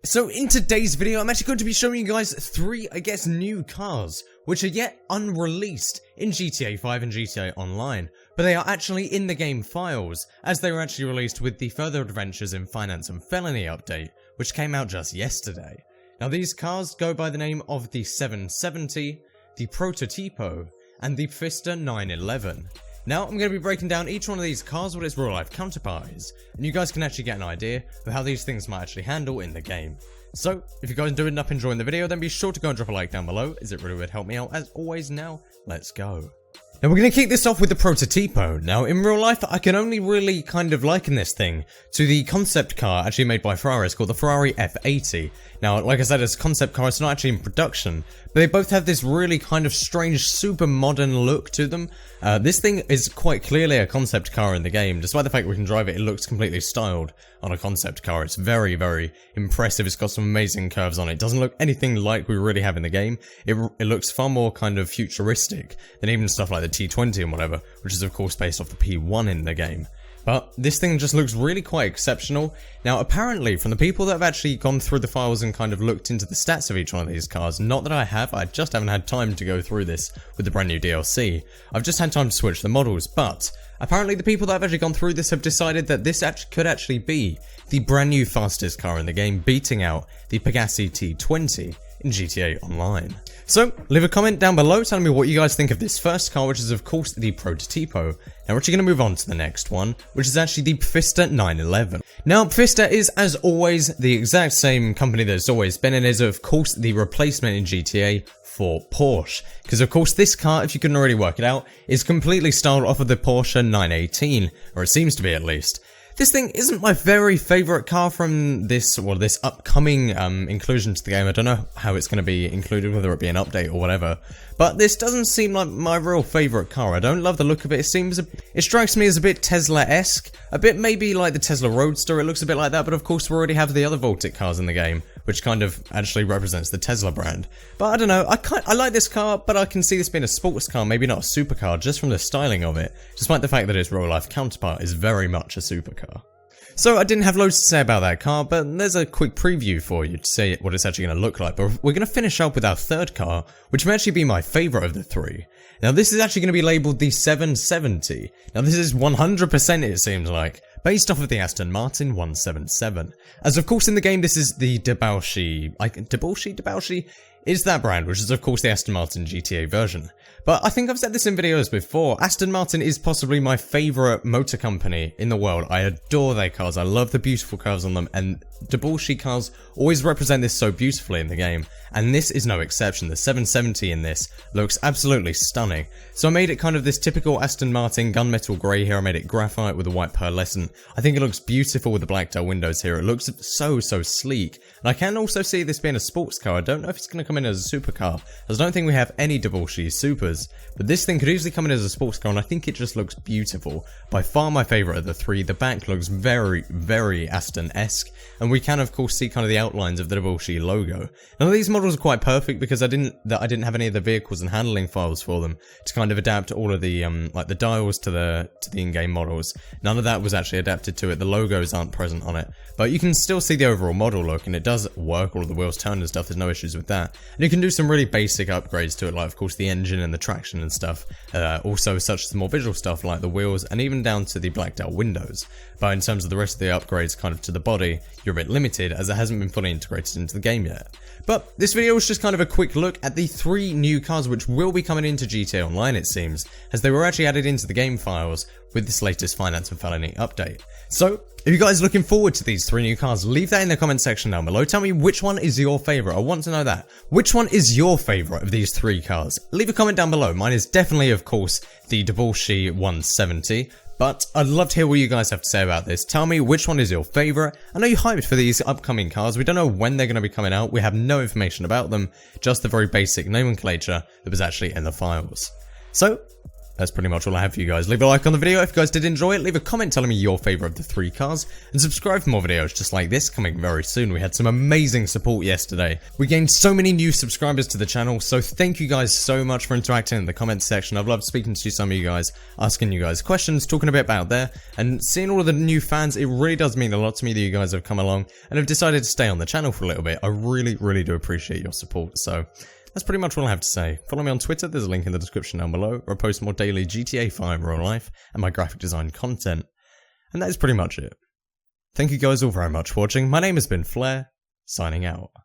So in today's video, I'm actually going to be showing you guys three, new cars, which are yet unreleased in GTA 5 and GTA Online, but they are actually in the game files, as they were actually released with the Further Adventures in Finance and Felony update, which came out just yesterday. Now these cars go by the name of the 770, the Prototipo, and the Pfister 911. Now, I'm going to be breaking down each one of these cars, what its real-life counterpart is, and you guys can actually get an idea of how these things might actually handle in the game. So, if you guys do end up enjoying the video, then be sure to go and drop a like down below, as it really would help me out. As always, now, let's go. Now, we're going to kick this off with the Prototipo. Now, in real life, I can only really kind of liken this thing to the concept car actually made by Ferrari. It's called the Ferrari F80. Now, like I said, it's a concept car, it's not actually in production, but they both have this really kind of strange, super modern look to them. This thing is quite clearly a concept car in the game. Despite the fact we can drive it, it looks completely styled on a concept car. It's very, very impressive. It's got some amazing curves on it. It doesn't look anything like we really have in the game. It looks far more kind of futuristic than even stuff like the T20 and whatever, which is of course based off the P1 in the game. But this thing just looks really quite exceptional. Now apparently, from the people that have actually gone through the files and kind of looked into the stats of each one of these cars, not that I have, I just haven't had time to go through this with the brand new DLC. I've just had time to switch the models, but apparently the people that have actually gone through this have decided that this could actually be the brand new fastest car in the game, beating out the Pegasi T20 in GTA Online. So, leave a comment down below telling me what you guys think of this first car, which is of course the Prototipo. Now we're actually going to move on to the next one, which is actually the Pfister 911. Now Pfister is, as always, the exact same company that it's always been, and is of course the replacement in GTA for Porsche. Because of course this car, if you couldn't already work it out, is completely styled off of the Porsche 918, or it seems to be at least. This thing isn't my very favourite car from this upcoming inclusion to the game. I don't know how it's going to be included, whether it be an update or whatever. But this doesn't seem like my real favourite car. I don't love the look of it. It strikes me as a bit Tesla-esque. A bit maybe like the Tesla Roadster. It looks a bit like that, but of course we already have the other Voltic cars in the game, which kind of actually represents the Tesla brand. But I don't know, I like this car, but I can see this being a sports car, maybe not a supercar, just from the styling of it, despite the fact that its real-life counterpart is very much a supercar. So I didn't have loads to say about that car, but there's a quick preview for you to see what it's actually going to look like. But we're going to finish up with our third car, which may actually be my favourite of the three. Now this is actually going to be labelled the 770. Now this is 100%, it seems like, based off of the Aston Martin 177. As of course in the game this is the Debauchee, Debauchee is that brand, which is of course the Aston Martin GTA version. But I think I've said this in videos before, Aston Martin is possibly my favourite motor company in the world. I adore their cars, I love the beautiful curves on them, and Debauchee cars always represent this so beautifully in the game, and this is no exception. The 770 in this looks absolutely stunning. So I made it kind of this typical Aston Martin gunmetal grey here. I made it graphite with a white pearlescent. I think it looks beautiful with the blacked out windows here. It looks so sleek. And I can also see this being a sports car. I don't know if it's going to come in as a supercar, as I don't think we have any Debauchee supers, but this thing could easily come in as a sports car, and I think it just looks beautiful. By far my favourite of the three. The back looks very, very Aston-esque, and we can of course see kind of the outlines of the Debauchee logo. Now these models are quite perfect because I didn't have any of the vehicles and handling files for them to kind of adapt all of the like the dials to the in-game models. None of that was actually adapted to it. The logos aren't present on it, but you can still see the overall model look, and it does work. All of the wheels turn and stuff, there's no issues with that. And you can do some really basic upgrades to it, like of course the engine and the traction and stuff. Also such as the more visual stuff like the wheels, and even down to the blacked out windows. But in terms of the rest of the upgrades kind of to the body, you're a bit limited as it hasn't been fully integrated into the game yet. But this video was just kind of a quick look at the three new cars which will be coming into GTA Online, it seems, as they were actually added into the game files with this latest Finance and Felony update. So, if you guys are looking forward to these three new cars, leave that in the comment section down below. Tell me which one is your favourite. I want to know that. Which one is your favourite of these three cars? Leave a comment down below. Mine is definitely, of course, the Debauchee 170. But I'd love to hear what you guys have to say about this. Tell me which one is your favourite. I know you're hyped for these upcoming cars. We don't know when they're going to be coming out. We have no information about them. Just the very basic nomenclature that was actually in the files. So, that's pretty much all I have for you guys. Leave a like on the video if you guys did enjoy it, leave a comment telling me your favourite of the 3 cars, and subscribe for more videos just like this coming very soon. We had some amazing support yesterday. We gained so many new subscribers to the channel, so thank you guys so much for interacting in the comments section. I've loved speaking to some of you guys, asking you guys questions, talking a bit about there, and seeing all of the new fans. It really does mean a lot to me that you guys have come along and have decided to stay on the channel for a little bit. I really do appreciate your support, so that's pretty much all I have to say. Follow me on Twitter, there's a link in the description down below, where I post more daily GTA 5 real life and my graphic design content. And that is pretty much it. Thank you guys all very much for watching. My name has been Flair, signing out.